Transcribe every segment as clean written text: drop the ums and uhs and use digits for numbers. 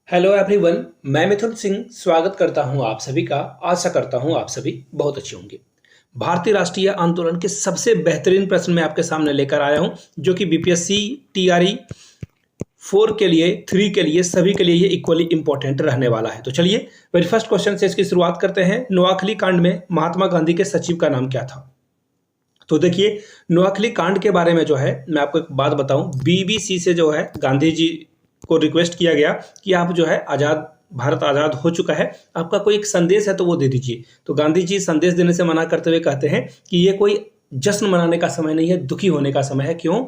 Hello everyone. मैं मिथुन सिंह स्वागत करता हूं आप सभी का। आशा करता हूं आप सभी बहुत अच्छे होंगे। भारतीय राष्ट्रीय आंदोलन के सबसे बेहतरीन प्रश्न मैं आपके सामने लेकर आया हूं, जो कि बीपीएससी टीआरई 4 के लिए, 3 के लिए, सभी के लिए ये इक्वली इंपॉर्टेंट रहने वाला है। तो चलिए मेरी फर्स्ट क्वेश्चन से इसकी शुरुआत करते हैं। नोआखली कांड में महात्मा गांधी के सचिव का नाम क्या था? तो देखिए, नोआखली कांड के बारे में जो है मैं आपको एक बात बताऊं, बीबीसी से जो है गांधी जी को रिक्वेस्ट किया गया कि आप जो है भारत आज़ाद हो चुका है, आपका कोई एक संदेश है तो वो दे दीजिए। तो गांधी जी संदेश देने से मना करते हुए कहते हैं कि ये कोई जश्न मनाने का समय नहीं है, दुखी होने का समय है। क्यों?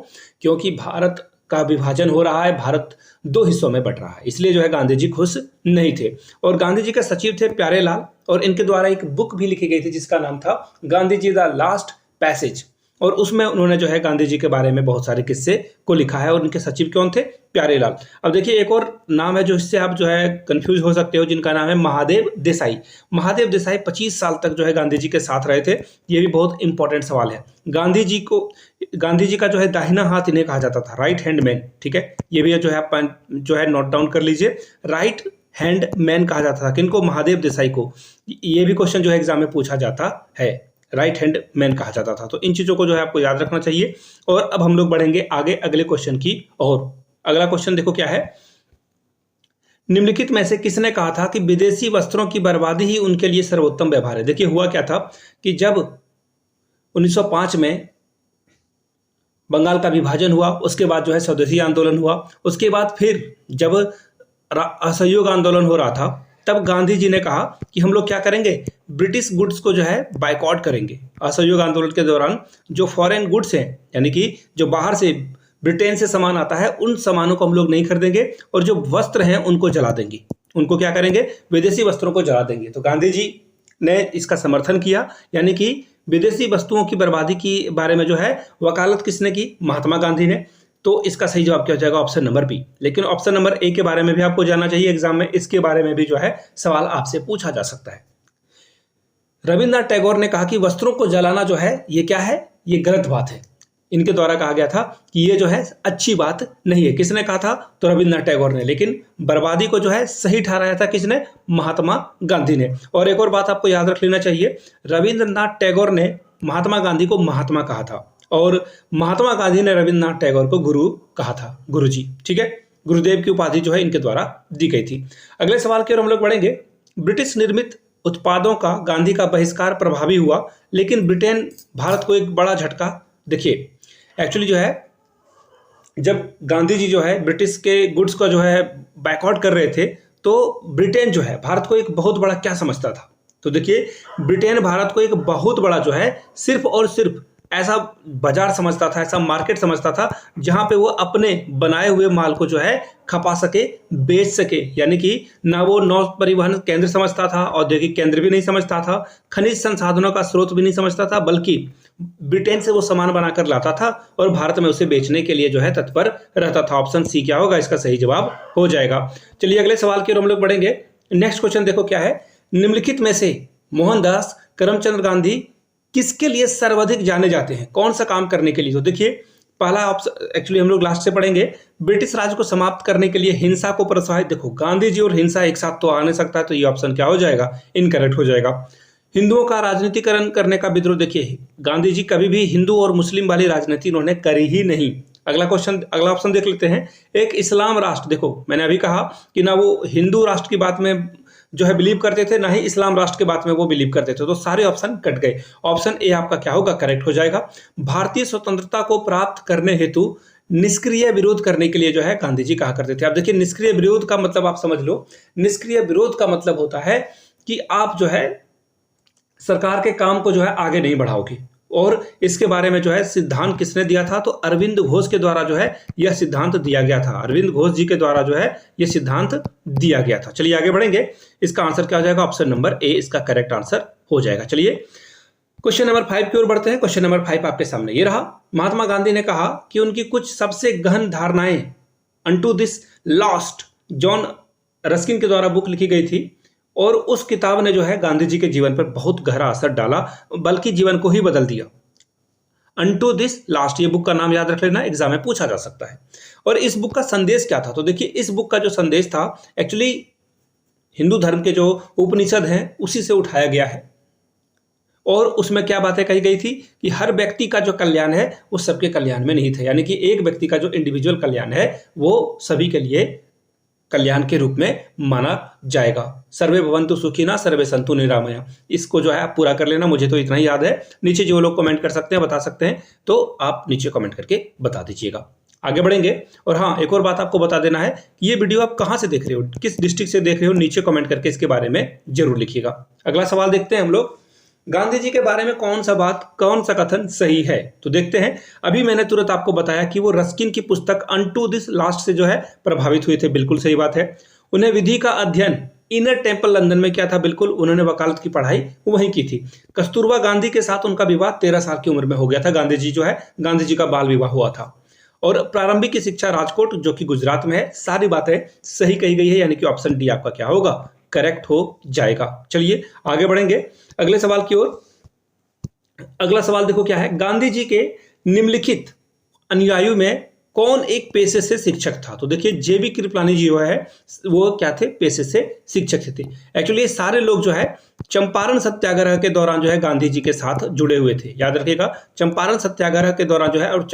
क्योंकि भारत का विभाजन हो रहा है, भारत दो हिस्सों में बट रहा है, इसलिए जो है गांधी जी खुश नहीं थे। और गांधी जी के सचिव थे प्यारे लाल, और इनके द्वारा एक बुक भी लिखी गई थी जिसका नाम था Gandhi ji the last passage, और उसमें उन्होंने जो है गांधी जी के बारे में बहुत सारे किस्से को लिखा है। और उनके सचिव कौन थे? प्यारे लाल। अब देखिए, एक और नाम है जो इससे आप जो है कंफ्यूज हो सकते हो, जिनका नाम है महादेव देसाई। महादेव देसाई 25 साल तक जो है गांधी जी के साथ रहे थे। ये भी बहुत इंपॉर्टेंट सवाल है। गांधी जी का जो है दाहिना हाथ इन्हें कहा जाता था, राइट हैंड मैन। ठीक है, ये भी जो है आप जो है नोट डाउन कर लीजिए, राइट हैंड मैन कहा जाता था किनको? महादेव देसाई को। ये भी क्वेश्चन जो है एग्जाम में पूछा जाता है, राइट हैंड मैन कहा जाता था। तो इन चीजों को जो है आपको याद रखना चाहिए। और अब हम लोग बढ़ेंगे आगे अगले क्वेश्चन की ओर। अगला क्वेश्चन देखो क्या है। निम्नलिखित में से किसने कहा था कि विदेशी वस्त्रों की बर्बादी ही उनके लिए सर्वोत्तम व्यवहार है? देखिए, हुआ क्या था कि जब 1905 में बंगाल का विभाजन हुआ, उसके बाद जो है स्वदेशी आंदोलन हुआ, उसके बाद फिर जब असहयोग आंदोलन हो रहा था, तब गांधी जी ने कहा कि हम लोग क्या करेंगे, ब्रिटिश गुड्स को जो है बाइकआउट करेंगे। असहयोग आंदोलन के दौरान जो फॉरेन गुड्स हैं, यानी कि जो बाहर से ब्रिटेन से सामान आता है, उन सामानों को हम लोग नहीं खरीदेंगे, और जो वस्त्र हैं उनको जला देंगे। उनको क्या करेंगे? विदेशी वस्त्रों को जला देंगे। तो गांधी जी ने इसका समर्थन किया, यानी कि विदेशी वस्तुओं की बर्बादी की बारे में जो है वकालत किसने की? महात्मा गांधी ने। तो इसका सही जवाब क्या हो जाएगा? Option number B. लेकिन ऑप्शन नंबर ए के बारे में भी आपको जानना चाहिए, एग्जाम में इसके बारे में भी जो है सवाल आपसे पूछा जा सकता है। रविन्द्रनाथ टैगोर ने कहा कि वस्त्रों को जलाना जो है ये क्या है? ये गलत बात है। इनके द्वारा कहा गया था कि ये जो है अच्छी बात नहीं है। किसने कहा था? तो रविन्द्रनाथ टैगोर ने। लेकिन बर्बादी को जो है सही ठहराया था किसने? महात्मा गांधी ने। और एक और बात आपको याद रख लेना चाहिए, रविन्द्रनाथ टैगोर ने महात्मा गांधी को महात्मा कहा था, और महात्मा गांधी ने रविन्द्रनाथ टैगोर को गुरु कहा था, गुरुजी। ठीक है, गुरुदेव की उपाधि जो है इनके द्वारा दी गई थी। अगले सवाल की ओर हम लोग बढ़ेंगे। ब्रिटिश निर्मित उत्पादों का गांधी का बहिष्कार प्रभावी हुआ, लेकिन ब्रिटेन भारत को एक बड़ा झटका। देखिए, एक्चुअली जो है जब गांधी जी जो है ब्रिटिश के गुड्स का जो है बाइकआउट कर रहे थे, तो ब्रिटेन जो है भारत को एक बहुत बड़ा क्या समझता था? तो देखिए, ब्रिटेन भारत को एक बहुत बड़ा जो है सिर्फ और सिर्फ ऐसा बाजार समझता था, ऐसा मार्केट समझता था, जहां पे वो अपने बनाए हुए माल को जो है खपा सके, बेच सके। यानी कि ना वो नौ परिवहन केंद्र समझता था, औद्योगिक केंद्र भी नहीं समझता था, खनिज संसाधनों का स्रोत भी नहीं समझता था, बल्कि ब्रिटेन से वो सामान बनाकर लाता था और भारत में उसे बेचने के लिए जो है तत्पर रहता था। ऑप्शन सी क्या होगा? इसका सही जवाब हो जाएगा। चलिए अगले सवाल की ओर हम लोग बढ़ेंगे। नेक्स्ट क्वेश्चन देखो क्या है। निम्नलिखित में से मोहनदास करमचंद गांधी किसके लिए सर्वाधिक जाने जाते हैं? कौन सा काम करने के लिए? तो देखिए, पहला ऑप्शन एक्चुअली हम लोग लास्ट से पढ़ेंगे। ब्रिटिश राज को समाप्त करने के लिए हिंसा को प्रोत्साहित। देखो, गांधी जी और हिंसा एक साथ तो आ नहीं सकता, तो ये ऑप्शन क्या हो जाएगा? इनकरेक्ट हो जाएगा। हिंदुओं का राजनीतिकरण करने का विद्रोह। देखिए, गांधी जी कभी भी हिंदू और मुस्लिम वाली राजनीति उन्होंने करी ही नहीं। अगला ऑप्शन देख लेते हैं। एक इस्लाम राष्ट्र। देखो, मैंने अभी कहा कि ना वो हिंदू राष्ट्र की बात में जो है बिलीव करते थे, ना ही इस्लाम राष्ट्र के बात में वो बिलीव करते थे। तो सारे ऑप्शन कट गए। ऑप्शन ए आपका क्या होगा? करेक्ट हो जाएगा। भारतीय स्वतंत्रता को प्राप्त करने हेतु निष्क्रिय विरोध करने के लिए जो है गांधी जी कहा करते थे। अब देखिए, निष्क्रिय विरोध का मतलब आप समझ लो। निष्क्रिय विरोध का मतलब होता है कि आप जो है सरकार के काम को जो है आगे नहीं बढ़ाओगे। और इसके बारे में जो है सिद्धांत किसने दिया था? तो अरविंद घोष के द्वारा जो है यह सिद्धांत दिया गया था। अरविंद घोष जी के द्वारा जो है यह सिद्धांत दिया गया था। चलिए आगे बढ़ेंगे। इसका आंसर क्या हो जाएगा? ऑप्शन नंबर ए इसका करेक्ट आंसर हो जाएगा। चलिए क्वेश्चन नंबर 5 की ओर बढ़ते हैं। क्वेश्चन नंबर 5 आपके सामने ये रहा। महात्मा गांधी ने कहा कि उनकी कुछ सबसे गहन धारणाएं unto this lost, John Ruskin के द्वारा बुक लिखी गई थी, और उस किताब ने जो है गांधी जी के जीवन पर बहुत गहरा असर डाला, बल्कि जीवन को ही बदल दिया। अनटू दिस लास्ट, ये बुक का नाम याद रख लेना, एग्जाम में पूछा जा सकता है। और इस बुक का संदेश क्या था? तो देखिए इस बुक का जो संदेश था एक्चुअली हिंदू धर्म के जो उपनिषद हैं उसी से उठाया गया है। और उसमें क्या बातें कही गई थी कि हर व्यक्ति का जो कल्याण है वो सबके कल्याण में नहीं था, यानी कि एक व्यक्ति का जो इंडिविजुअल कल्याण है वो सभी के लिए कल्याण के रूप में माना जाएगा। सर्वे भवन्तु सुखिनः सर्वे सन्तु निरामया, इसको जो है आप पूरा कर लेना। मुझे तो इतना ही याद है। नीचे जो लोग कमेंट कर सकते हैं, बता सकते हैं, तो आप नीचे कमेंट करके बता दीजिएगा। आगे बढ़ेंगे। और हाँ, एक और बात आपको बता देना है कि ये वीडियो आप कहाँ से देख रहे हो, किस डिस्ट्रिक्ट से देख रहे हो, नीचे कमेंट करके इसके बारे में जरूर लिखिएगा। अगला सवाल देखते हैं हम लोग, गांधी जी के बारे में कौन सा कथन सही है? तो देखते हैं। अभी मैंने तुरंत आपको बताया कि वो रस्किन की पुस्तक अनटू दिस लास्ट से जो है प्रभावित हुए थे, बिल्कुल सही बात है। उन्हें विधि का अध्ययन इनर टेम्पल लंदन में किया था, बिल्कुल। उन्होंने वकालत की पढ़ाई वहीं की थी। कस्तूरबा गांधी के साथ उनका विवाह 13 साल की उम्र में हो गया था। गांधी जी का बाल विवाह हुआ था। और प्रारंभिक की शिक्षा राजकोट, जो कि गुजरात में है। सारी बातें सही कही गई है, यानी कि ऑप्शन डी आपका क्या होगा, करेक्ट हो जाएगा। चलिए आगे बढ़ेंगे अगले सवाल की ओर। अगला सवाल देखो क्या है, गांधी जी के निम्नलिखित अनुयायियों में कौन एक पेशे से शिक्षक था? तो देखिए जेबी कृपलानी जी जो है वो क्या थे, पेशे से शिक्षक थे। एक्चुअली ये सारे लोग जो है चंपारण सत्याग्रह के दौरान जो है गांधी जी के साथ जुड़े हुए थे। याद रखिएगा, चंपारण सत्याग्रह के दौरान जो है, और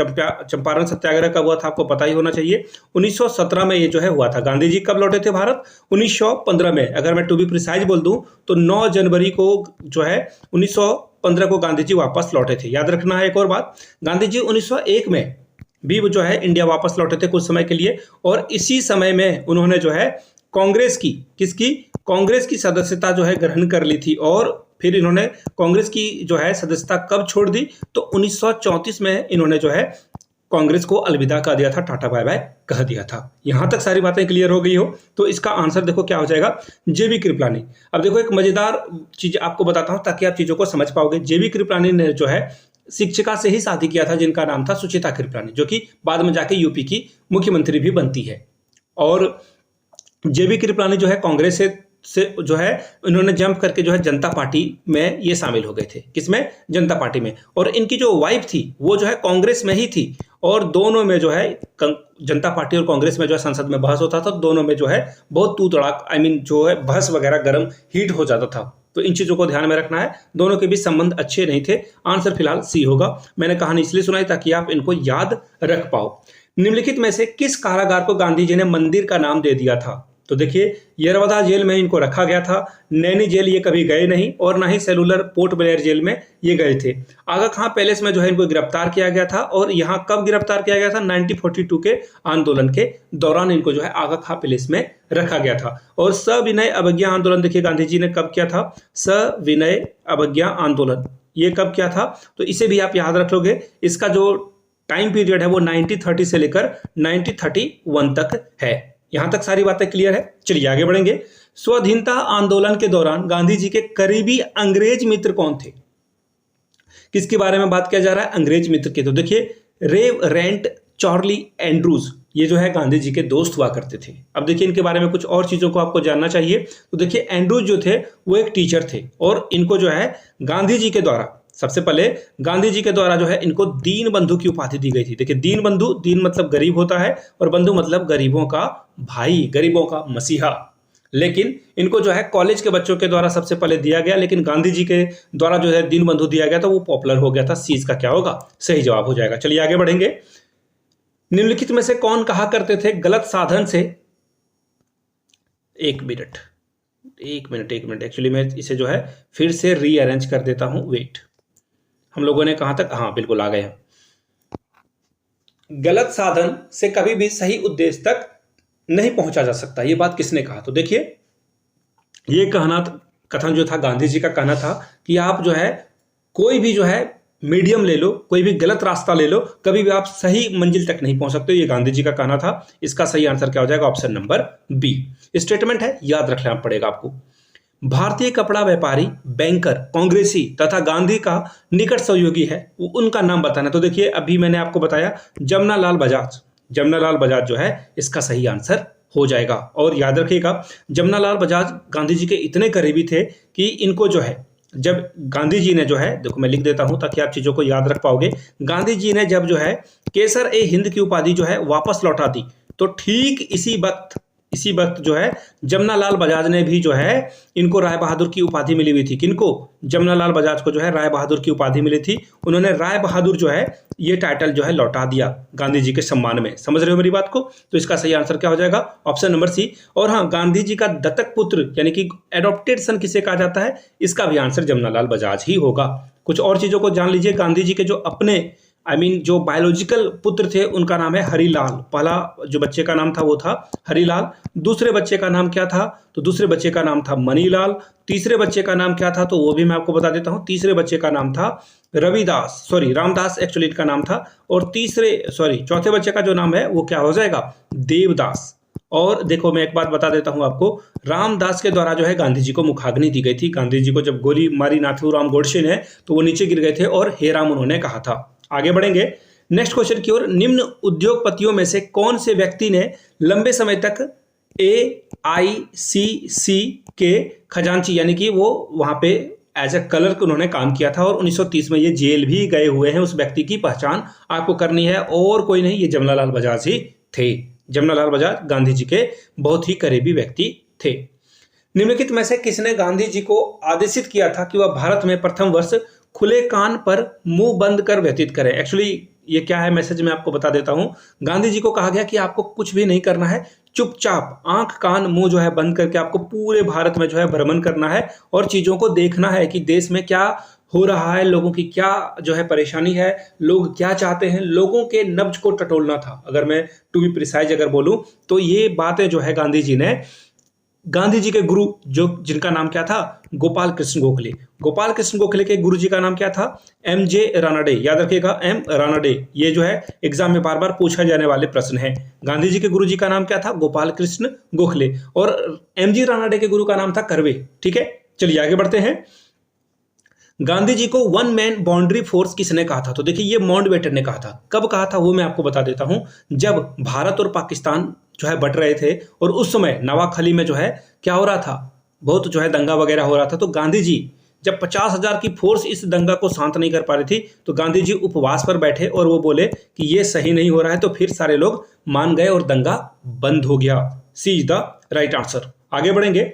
चंपारण सत्याग्रह कब हुआ था आपको पता ही होना चाहिए, 1917 में ये जो है हुआ था। गांधी जी कब लौटे थे भारत? 1915 में। अगर मैं टू बी प्रिसाइज बोल दूं तो 9 जनवरी को जो है 1915 को गांधी जी वापस लौटे थे। याद रखना है एक और बात, गांधी जी 1901 में भी वो जो है इंडिया वापस लौटे थे कुछ समय के लिए। और इसी समय में उन्होंने जो है कांग्रेस की सदस्यता जो है ग्रहण कर ली थी। और फिर इन्होंने कांग्रेस की जो है सदस्यता कब छोड़ दी? तो 1934 में इन्होंने जो है कांग्रेस को अलविदा कह दिया था, टाटा बाय बाय कह दिया था। यहां तक सारी बातें क्लियर हो गई हो तो इसका आंसर देखो क्या हो जाएगा, जेबी कृपलानी। अब देखो एक मजेदार चीज आपको बताता हूं ताकि आप चीजों को समझ पाओगे। जेबी कृपलानी ने जो है शिक्षिका से ही शादी किया था जिनका नाम था सुचिता कृपलानी, जो कि बाद में जाके यूपी की मुख्यमंत्री भी बनती है। और जेबी कृपलानी जो है कांग्रेस से जो है इन्होंने जंप करके जो है जनता पार्टी में ये शामिल हो गए थे। किसमें? जनता पार्टी में। और इनकी जो वाइफ थी वो जो है कांग्रेस में ही थी। और दोनों में जो है जनता पार्टी और कांग्रेस में जो है संसद में बहस होता था, दोनों में जो है बहुत तू तड़ाक जो है बहस वगैरह गर्म हीट हो जाता था। तो इन चीजों को ध्यान में रखना है, दोनों के बीच संबंध अच्छे नहीं थे। आंसर फिलहाल सी होगा। मैंने कहानी इसलिए सुनाई ताकि आप इनको याद रख पाओ। निम्नलिखित में से किस कारागार को गांधी जी ने मंदिर का नाम दे दिया था? तो देखिए यरवदा जेल में इनको रखा गया था, नैनी जेल ये कभी गए नहीं, और ना ही सेलुलर पोर्ट ब्लेयर जेल में ये गए थे। आगा खां पैलेस में जो है इनको गिरफ्तार किया गया था। और यहाँ कब गिरफ्तार किया गया था? 1942 के आंदोलन के दौरान इनको जो है आगा खां पैलेस में रखा गया था। और सविनय अवज्ञा आंदोलन देखिए गांधी जी ने कब किया था, सविनय अवज्ञा आंदोलन ये कब किया था? तो इसे भी आप याद रख लोगे। इसका जो टाइम पीरियड है वो 1930 से लेकर 1931 तक है। यहां तक सारी बातें क्लियर है। चलिए आगे बढ़ेंगे। स्वाधीनता आंदोलन के दौरान गांधी जी के करीबी अंग्रेज मित्र कौन थे? किसके बारे में बात किया जा रहा है? अंग्रेज मित्र के। तो देखिए रेव रेंट चार्ली एंड्रूज ये जो है गांधी जी के दोस्त हुआ करते थे। अब देखिए इनके बारे में कुछ और चीजों को आपको जानना चाहिए। तो देखिए एंड्रूज जो थे वो एक टीचर थे, और इनको जो है गांधी जी के द्वारा सबसे पहले गांधी जी के द्वारा जो है इनको दीन बंधु की उपाधि दी गई थी। देखिए दीन बंधु, दीन मतलब गरीब होता है और बंधु मतलब गरीबों का भाई, गरीबों का मसीहा। लेकिन इनको जो है कॉलेज के बच्चों के द्वारा सबसे पहले दिया गया, लेकिन गांधी जी के द्वारा जो है दीन बंधु दिया गया तो वो पॉपुलर हो गया था। सी का क्या होगा, सही जवाब हो जाएगा। चलिए आगे बढ़ेंगे। निम्नलिखित में से कौन कहा करते थे गलत साधन से, एक मिनट एक्चुअली मैं इसे जो है फिर से रीअरेंज कर देता हूं, वेट। हम लोगों ने कहां तक, हाँ बिल्कुल आ गए हैं। गलत साधन से कभी भी सही उद्देश्य तक नहीं पहुंचा जा सकता, ये बात किसने कहा? तो देखिए ये कथन जो था गांधी जी का कहना था कि आप जो है कोई भी जो है मीडियम ले लो, कोई भी गलत रास्ता ले लो, कभी भी आप सही मंजिल तक नहीं पहुंच सकते। ये गांधी जी का कहना था। इसका सही आंसर क्या हो जाएगा? Option number B. स्टेटमेंट है, याद रखना पड़ेगा आपको। भारतीय कपड़ा व्यापारी, बैंकर, कांग्रेसी तथा गांधी का निकट सहयोगी है, उनका नाम बताना। तो देखिए अभी मैंने आपको बताया जमनालाल बजाज जो है इसका सही आंसर हो जाएगा। और याद रखिएगा जमनालाल बजाज गांधी जी के इतने करीबी थे कि इनको जो है जब गांधी जी ने जो है, देखो मैं लिख देता हूं ताकि आप चीजों को याद रख पाओगे, गांधी जी ने जब जो है केसर ए हिंद की उपाधि जो है वापस लौटा दी, तो ठीक इसी वक्त जो है जमनालाल बजाज ने भी जो है इनको राय बहादुर की उपाधि मिली हुई थी। किनको? जमनालाल बजाज को जो है राय बहादुर की उपाधि मिली थी। उन्होंने राय बहादुर जो है ये टाइटल जो है लौटा दिया गांधी जी के सम्मान में। समझ रहे हो मेरी बात को? तो इसका सही आंसर क्या हो जाएगा? Option number C. और हाँ, गांधी जी का दत्तक पुत्र यानी कि एडॉप्टेड सन किसे कहा जाता है? इसका भी आंसर जमनालाल बजाज ही होगा। कुछ और चीजों को जान लीजिए। गांधी जी के जो अपने जो बायोलॉजिकल पुत्र थे उनका नाम है हरिलाल। पहला जो बच्चे का नाम था वो था हरिलाल। दूसरे बच्चे का नाम क्या था? तो दूसरे बच्चे का नाम था मनीलाल। तीसरे बच्चे का नाम क्या था? तो वो भी मैं आपको बता देता हूं। तीसरे बच्चे का नाम था रामदास एक्चुअली इनका नाम था। और चौथे बच्चे का जो नाम है वो क्या हो जाएगा? देवदास। और देखो मैं एक बात बता देता हूं आपको, रामदास के द्वारा जो है गांधी जी को मुखाग्नि दी गई थी। गांधी जी को जब गोली मारी नाथूराम गोडसे ने तो वो नीचे गिर गए थे और हे राम उन्होंने कहा था। आगे बढ़ेंगे नेक्स्ट क्वेश्चन की ओर। निम्न उद्योगपतियों में से कौन से व्यक्ति ने लंबे समय तक AICC के खजांची यानी कि वो वहां पे एज ए क्लर्क उन्होंने काम किया था और 1930 में ये जेल भी गए हुए हैं। उस व्यक्ति की पहचान आपको करनी है और कोई नहीं, ये जमनालाल बजाज ही थे। जमनालाल बजाज गांधी जी के बहुत ही करीबी व्यक्ति थे। निम्नलिखित में से किसने गांधी जी को आदेशित किया था कि वह भारत में प्रथम वर्ष खुले कान पर मुंह बंद कर व्यतीत करें? एक्चुअली ये क्या है मैसेज मैं आपको बता देता हूं। गांधी जी को कहा गया कि आपको कुछ भी नहीं करना है, चुपचाप आंख कान मुंह जो है बंद करके आपको पूरे भारत में जो है भ्रमण करना है और चीजों को देखना है कि देश में क्या हो रहा है, लोगों की क्या जो है परेशानी है, लोग क्या चाहते हैं, लोगों के नब्ज को टटोलना था। अगर मैं टू बी प्रिसाइज अगर बोलूं तो ये बातें जो है गांधी जी ने गांधी जी के गुरु जिनका नाम क्या था? गोपाल कृष्ण गोखले। गोपाल कृष्ण गोखले के गुरु जी का नाम क्या था? MJ रानडे। याद रखिएगा, M रानडे। ये जो है एग्जाम में बार बार पूछा जाने वाले प्रश्न है। गांधी जी के गुरु जी का नाम क्या था? गोपाल कृष्ण गोखले। और MG रानडे के गुरु का नाम था कर्वे। ठीक है, चलिए आगे बढ़ते हैं। गांधी जी को वन मैन बाउंड्री फोर्स किसने कहा था? तो देखिए ये माउंटबेटन ने कहा था। कब कहा था वो मैं आपको बता देता हूं। जब भारत और पाकिस्तान जो है बट रहे थे और उस समय नवाखली में जो है क्या हो रहा था, बहुत जो है दंगा वगैरह हो रहा था। तो गांधी जी जब 50,000 की फोर्स इस दंगा को शांत नहीं कर पा रही थी तो गांधी जी उपवास पर बैठे और वो बोले कि ये सही नहीं हो रहा है। तो फिर सारे लोग मान गए और दंगा बंद हो गया। सी इज द राइट आंसर। आगे बढ़ेंगे।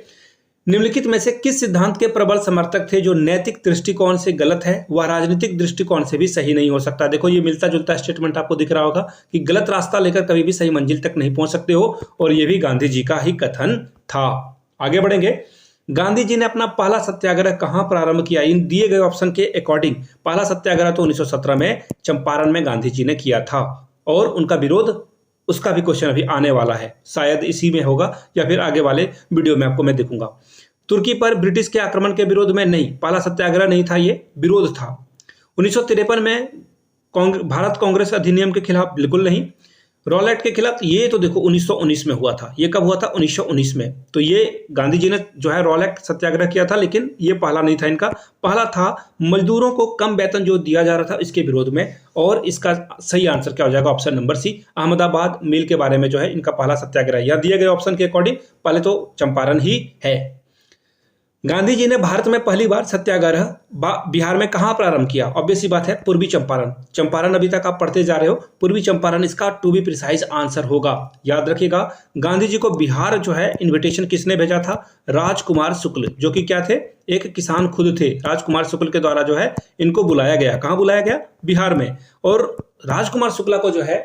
निम्नलिखित में से किस सिद्धांत के प्रबल समर्थक थे जो नैतिक दृष्टिकोण से गलत है वह राजनीतिक दृष्टिकोण से भी सही नहीं हो सकता? देखो ये मिलता जुलता स्टेटमेंट आपको दिख रहा होगा कि गलत रास्ता लेकर कभी भी सही मंजिल तक नहीं पहुंच सकते हो, और ये भी गांधी जी का ही कथन था। आगे बढ़ेंगे। गांधी जी ने अपना पहला सत्याग्रह कहां प्रारंभ किया? इन दिए गए ऑप्शन के अकॉर्डिंग पहला सत्याग्रह तो 1917 में चंपारण में गांधी जी ने किया था, और उनका विरोध उसका भी क्वेश्चन अभी आने वाला है, शायद इसी में होगा या फिर आगे वाले वीडियो में आपको मैं दिखूंगा। तुर्की पर ब्रिटिश के आक्रमण के विरोध में नहीं, पहला सत्याग्रह नहीं था, ये विरोध था। 1953 में भारत कांग्रेस अधिनियम के खिलाफ बिल्कुल नहीं। रॉलेट के खिलाफ ये तो देखो 1919 में हुआ था। ये कब हुआ था? 1919 में। तो ये गांधी जी ने जो है रॉलेट सत्याग्रह किया था, लेकिन ये पहला नहीं था इनका। पहला था मजदूरों को कम वेतन जो दिया जा रहा था इसके विरोध में, और इसका सही आंसर क्या हो जाएगा? ऑप्शन नंबर सी, अहमदाबाद मिल के बारे में जो है इनका पहला सत्याग्रह। या दिए गए ऑप्शन के अकॉर्डिंग पहले तो चंपारण ही है। गांधी जी ने भारत में पहली बार सत्याग्रह बिहार में कहां प्रारंभ किया? ऑब्वियस सी बात है, पूर्वी चंपारण। चंपारण अभी तक आप पढ़ते जा रहे हो, पूर्वी चंपारण इसका टू बी प्रिसाइज आंसर होगा। याद रखिएगा। गांधी जी को बिहार जो है इन्विटेशन किसने भेजा था? राजकुमार शुक्ल, जो कि क्या थे? एक किसान खुद थे। राजकुमार शुक्ल के द्वारा जो है इनको बुलाया गया। कहां बुलाया गया? बिहार में। और राजकुमार शुक्ला को जो है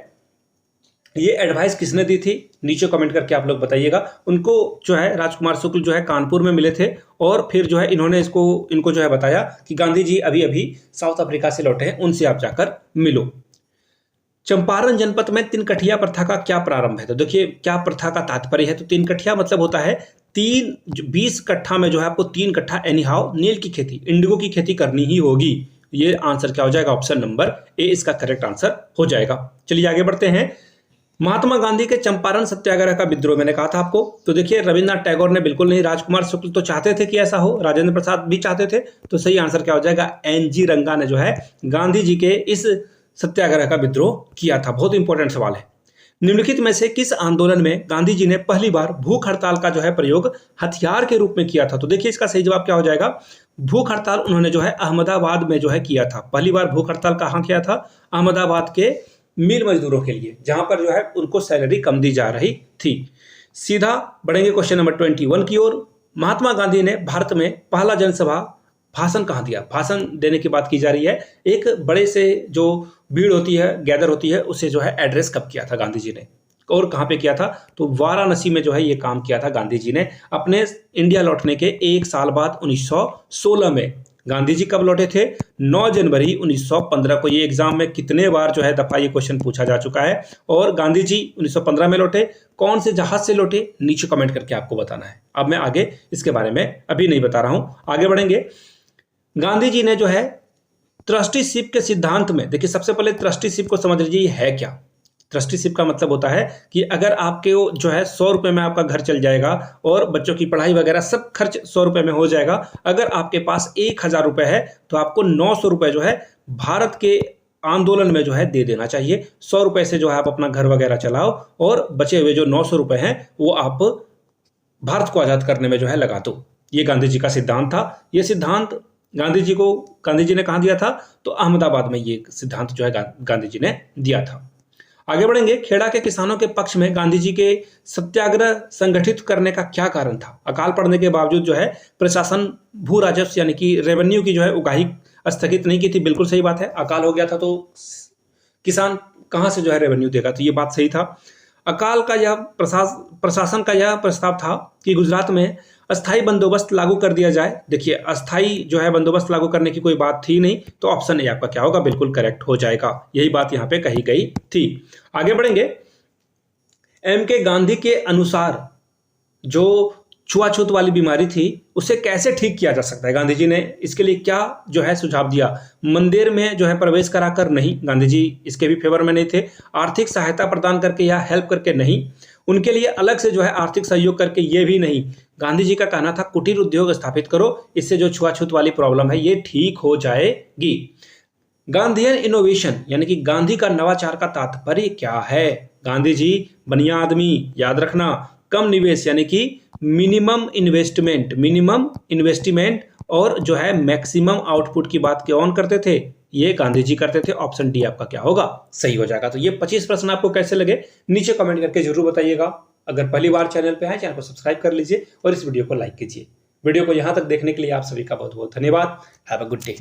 ये एडवाइस किसने दी थी? नीचे कमेंट करके आप लोग बताइएगा। उनको जो है राजकुमार शुक्ल जो है कानपुर में मिले थे, और फिर जो है इन्होंने इनको जो है बताया कि गांधी जी अभी अभी साउथ अफ्रीका से लौटे हैं, उनसे आप जाकर मिलो। चंपारण जनपद में तिनकठिया प्रथा का क्या प्रारंभ है? तो देखिए क्या प्रथा का तात्पर्य है। तो तिनकठिया मतलब होता है 20 कट्ठा में जो है आपको 3 कट्ठा एनी हाउ नील की खेती, इंडिगो की खेती करनी ही होगी। ये आंसर क्या हो जाएगा? ऑप्शन नंबर ए इसका करेक्ट आंसर हो जाएगा। चलिए आगे बढ़ते हैं। महात्मा गांधी के चंपारण सत्याग्रह का विद्रोह मैंने कहा था आपको। तो देखिए रविन्द्रनाथ टैगोर ने बिल्कुल नहीं, राजकुमार शुक्ल तो चाहते थे कि ऐसा हो, राजेंद्र प्रसाद भी चाहते थे। तो सही आंसर क्या हो जाएगा? NG रंगा ने जो है गांधी जी के इस सत्याग्रह का विद्रोह किया था। बहुत इंपॉर्टेंट सवाल है। निम्नलिखित में से किस आंदोलन में गांधी जी ने पहली बार भूख हड़ताल का जो है प्रयोग हथियार के रूप में किया था? तो देखिए इसका सही जवाब क्या हो जाएगा, भूख हड़ताल उन्होंने जो है अहमदाबाद में जो है किया था। पहली बार भूख हड़ताल कहाँ किया था? अहमदाबाद के मिल मजदूरों के लिए, जहां पर जो है उनको सैलरी कम दी जा रही थी। सीधा बढ़ेंगे क्वेश्चन नंबर 21 की ओर। महात्मा गांधी ने भारत में पहला जनसभा भाषण कहाँ दिया? भाषण देने की बात की जा रही है। एक बड़े से जो भीड़ होती है, गैदर होती है, उसे जो है एड्रेस कब किया था गांधी जी ने और कहाँ पे किया था? तो वाराणसी में जो है ये काम किया था गांधी जी ने अपने इंडिया लौटने के 1 साल बाद 1916 में। गांधी जी कब लौटे थे? 9 जनवरी 1915 को। ये एग्जाम में कितने बार जो है दफा ये क्वेश्चन पूछा जा चुका है। और गांधी जी 1915 में लौटे, कौन से जहाज से लौटे? नीचे कमेंट करके आपको बताना है। अब मैं आगे इसके बारे में अभी नहीं बता रहा हूं, आगे बढ़ेंगे। गांधी जी ने जो है ट्रस्टीशिप के सिद्धांत में, देखिए सबसे पहले ट्रस्टीशिप को समझ लीजिए, ये है क्या? ट्रस्टीशिप का मतलब होता है कि अगर आपके जो है 100 रुपये में आपका घर चल जाएगा और बच्चों की पढ़ाई वगैरह सब खर्च 100 रुपये में हो जाएगा, अगर आपके पास 1000 रुपये है तो आपको 900 रुपये जो है भारत के आंदोलन में जो है दे देना चाहिए। 100 रुपये से जो है आप अपना घर वगैरह चलाओ और बचे हुए जो 900 रुपये हैं वो आप भारत को आज़ाद करने में जो है लगा दो। ये गांधी जी का सिद्धांत था। ये सिद्धांत गांधी जी ने कहाँ दिया था? तो अहमदाबाद में ये सिद्धांत जो है गांधी जी ने दिया था। आगे बढ़ेंगे। खेड़ा के किसानों के पक्ष में गांधी जी के सत्याग्रह संगठित करने का क्या कारण था? अकाल पड़ने के बावजूद जो है प्रशासन भू राजस्व यानी कि रेवेन्यू की जो है उगाही स्थगित नहीं की थी। बिल्कुल सही बात है, अकाल हो गया था तो किसान कहां से जो है रेवेन्यू देगा, तो ये बात सही था। अकाल का यह प्रशासन का यह प्रस्ताव था कि गुजरात में अस्थाई बंदोबस्त लागू कर दिया जाए। देखिए अस्थाई जो है बंदोबस्त लागू करने की कोई बात थी नहीं, तो ऑप्शन ए आपका क्या होगा? बिल्कुल करेक्ट हो जाएगा। यही बात यहां पे कही गई थी। आगे बढ़ेंगे। एम के गांधी के अनुसार जो छुआछूत वाली बीमारी थी उसे कैसे ठीक किया जा सकता है? गांधी जी ने इसके लिए क्या जो है सुझाव दिया? मंदिर में जो है प्रवेश कराकर नहीं, गांधी जी इसके भी फेवर में नहीं थे। आर्थिक सहायता प्रदान करके या हेल्प करके नहीं, उनके लिए अलग से जो है आर्थिक सहयोग करके ये भी नहीं। गांधी जी का कहना था कुटीर उद्योग स्थापित करो, इससे जो छुआछूत वाली प्रॉब्लम है ये ठीक हो जाएगी। गांधीयन इनोवेशन यानी कि गांधी का नवाचार का तात्पर्य क्या है? गांधी जी बनिया आदमी, याद रखना, कम निवेश यानी कि मिनिमम इन्वेस्टमेंट और जो है मैक्सिमम आउटपुट की बात कौन करते थे? ये गांधी जी करते थे। ऑप्शन डी आपका क्या होगा? सही हो जाएगा। तो ये 25 प्रश्न आपको कैसे लगे नीचे कमेंट करके जरूर बताइएगा। अगर पहली बार चैनल पे है, चैनल को सब्सक्राइब कर लीजिए और इस वीडियो को लाइक कीजिए। वीडियो को यहां तक देखने के लिए आप सभी का बहुत बहुत धन्यवाद। Have a good day.